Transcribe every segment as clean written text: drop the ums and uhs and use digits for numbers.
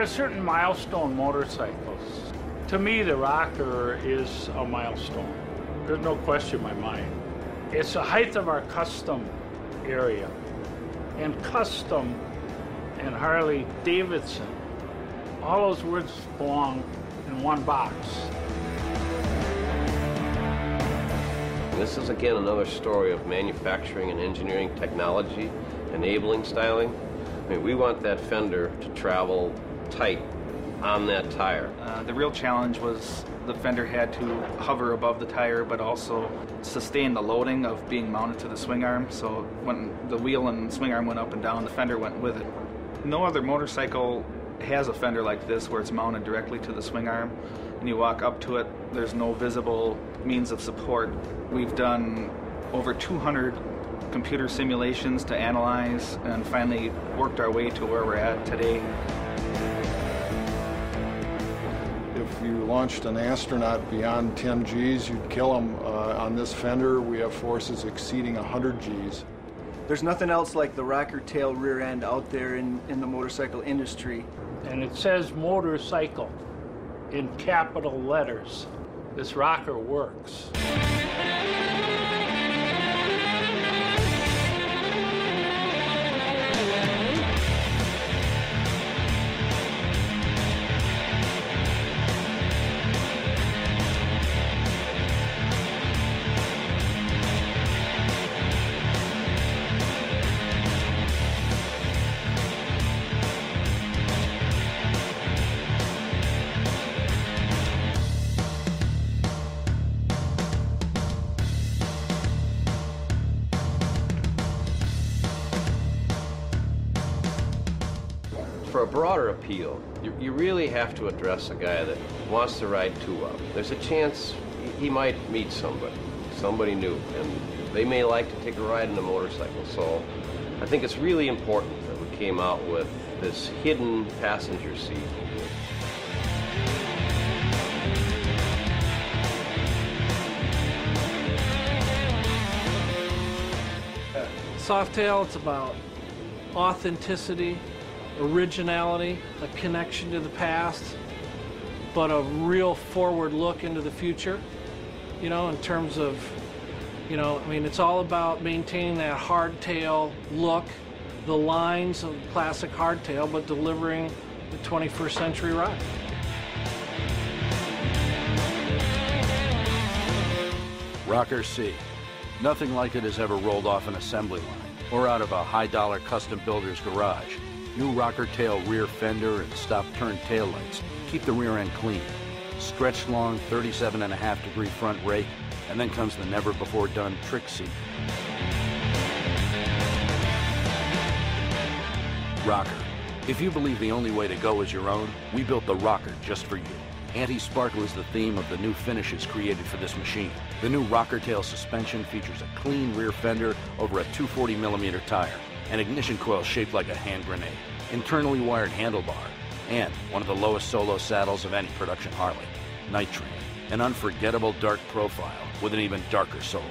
are certain milestone motorcycles. To me, the rocker is a milestone. There's no question in my mind. It's the height of our custom area. And custom and Harley-Davidson, all those words belong in one box. This is again another story of manufacturing and engineering technology, enabling styling. I mean, we want that fender to travel tight on that tire. The real challenge was the fender had to hover above the tire but also sustain the loading of being mounted to the swing arm, so when the wheel and swing arm went up and down, the fender went with it. No other motorcycle has a fender like this where it's mounted directly to the swing arm and you walk up to it, there's no visible means of support. We've done over 200 computer simulations to analyze and finally worked our way to where we're at today. If you launched an astronaut beyond 10 Gs, you'd kill him. On this fender, we have forces exceeding 100 Gs. There's nothing else like the rocker tail rear end out there in the motorcycle industry. And it says motorcycle in capital letters. This rocker works. For a broader appeal, you really have to address a guy that wants to ride two-up. There's a chance he might meet somebody new, and they may like to take a ride in a motorcycle. So I think it's really important that we came out with this hidden passenger seat. Softail, it's about authenticity, originality, a connection to the past, but a real forward look into the future, you know, in terms of, you know, I mean, it's all about maintaining that hardtail look, the lines of classic hardtail, but delivering the 21st century ride. Rocker C. Nothing like it has ever rolled off an assembly line or out of a high-dollar custom builder's garage. New rocker tail rear fender and stop-turn taillights keep the rear end clean. Stretched long 37.5-degree front rake, and then comes the never-before-done trick seat. Rocker. If you believe the only way to go is your own, we built the rocker just for you. Anti-sparkle is the theme of the new finishes created for this machine. The new rocker tail suspension features a clean rear fender over a 240mm tire, an ignition coil shaped like a hand grenade, internally wired handlebar, and one of the lowest solo saddles of any production Harley, Night Train, an unforgettable dark profile with an even darker soul.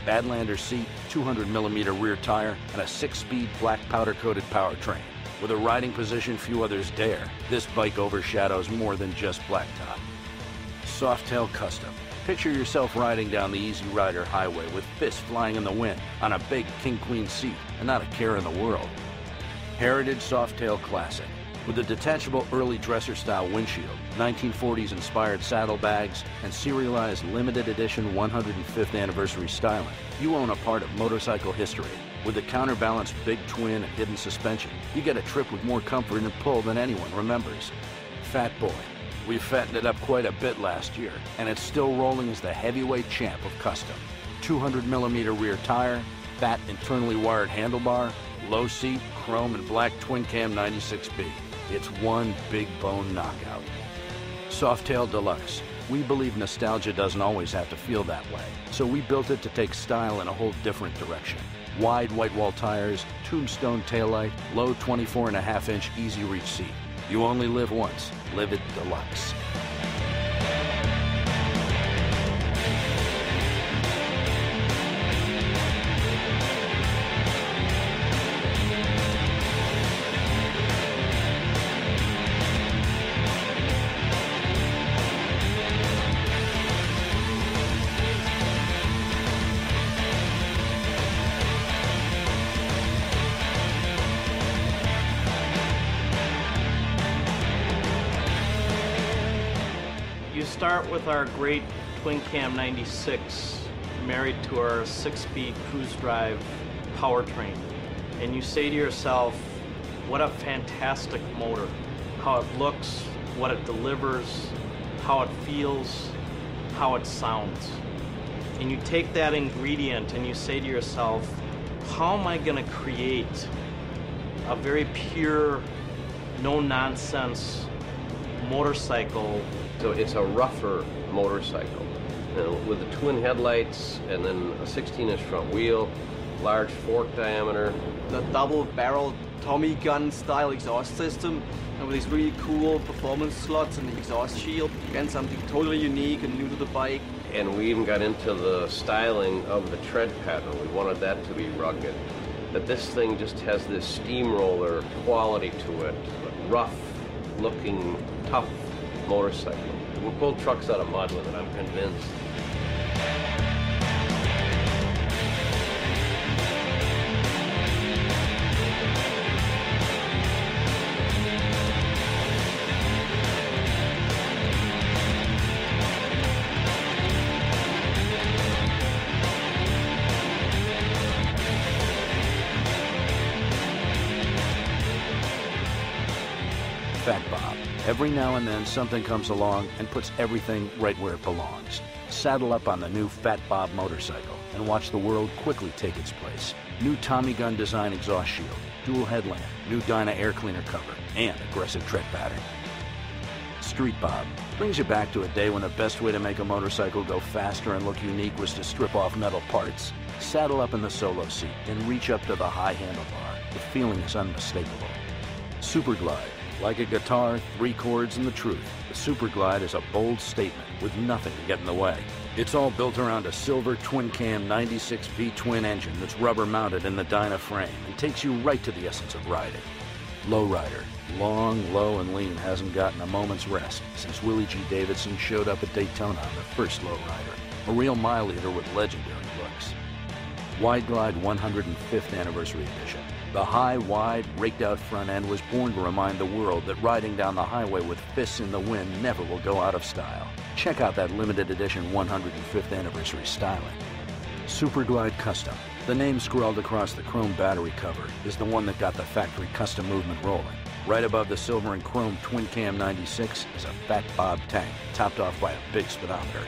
Badlander seat, 200mm rear tire, and a 6-speed black powder-coated powertrain. With a riding position few others dare, this bike overshadows more than just blacktop. Softail Custom. Picture yourself riding down the Easy Rider highway with fists flying in the wind on a big king-queen seat and not a care in the world. Heritage Softail Classic. With a detachable early dresser-style windshield, 1940s inspired saddlebags, and serialized limited edition 105th anniversary styling, you own a part of motorcycle history. With the counterbalanced big twin and hidden suspension, you get a trip with more comfort and pull than anyone remembers. Fat Boy. We fattened it up quite a bit last year, and it's still rolling as the heavyweight champ of custom. 200mm rear tire, fat internally wired handlebar, low seat, chrome and black twin cam 96B. It's one big bone knockout. Softail Deluxe. We believe nostalgia doesn't always have to feel that way, so we built it to take style in a whole different direction. Wide white wall tires, tombstone taillight, low 24.5-inch easy reach seat. You only live once. Live it deluxe. start with our great twin cam 96 married to our 6-speed cruise drive powertrain, and you say to yourself, what a fantastic motor. How it looks, what it delivers, how it feels, how it sounds. And you take that ingredient and you say to yourself, how am I going to create a very pure, no-nonsense motorcycle? So it's a rougher motorcycle, with the twin headlights and then a 16-inch front wheel, large fork diameter. The double-barrel Tommy gun style exhaust system, and with these really cool performance slots and the exhaust shield. Again, something totally unique and new to the bike. And we even got into the styling of the tread pattern. We wanted that to be rugged. That this thing just has this steamroller quality to it, a rough-looking, tough motorcycle. We'll pull trucks out of mud with it, I'm convinced. Fat Bob. Every now and then something comes along and puts everything right where it belongs. Saddle up on the new Fat Bob motorcycle and watch the world quickly take its place. New Tommy gun design exhaust shield, dual headlamp, new Dyna air cleaner cover, and aggressive tread pattern. Street Bob brings you back to a day when the best way to make a motorcycle go faster and look unique was to strip off metal parts. Saddle up in the solo seat and reach up to the high handlebar. The feeling is unmistakable. Super Glide. Like a guitar, 3 chords, and the truth, the Super Glide is a bold statement with nothing to get in the way. It's all built around a silver twin-cam 96 V-twin engine that's rubber-mounted in the Dyna frame and takes you right to the essence of riding. Lowrider. Long, low, and lean hasn't gotten a moment's rest since Willie G. Davidson showed up at Daytona on the first lowrider. A real mile eater with legendary looks. Wide Glide 105th Anniversary Edition. The high, wide, raked-out front end was born to remind the world that riding down the highway with fists in the wind never will go out of style. Check out that limited edition 105th Anniversary styling. Super Glide Custom. The name scrawled across the chrome battery cover is the one that got the factory custom movement rolling. Right above the silver and chrome Twin Cam 96 is a Fat Bob tank, topped off by a big speedometer.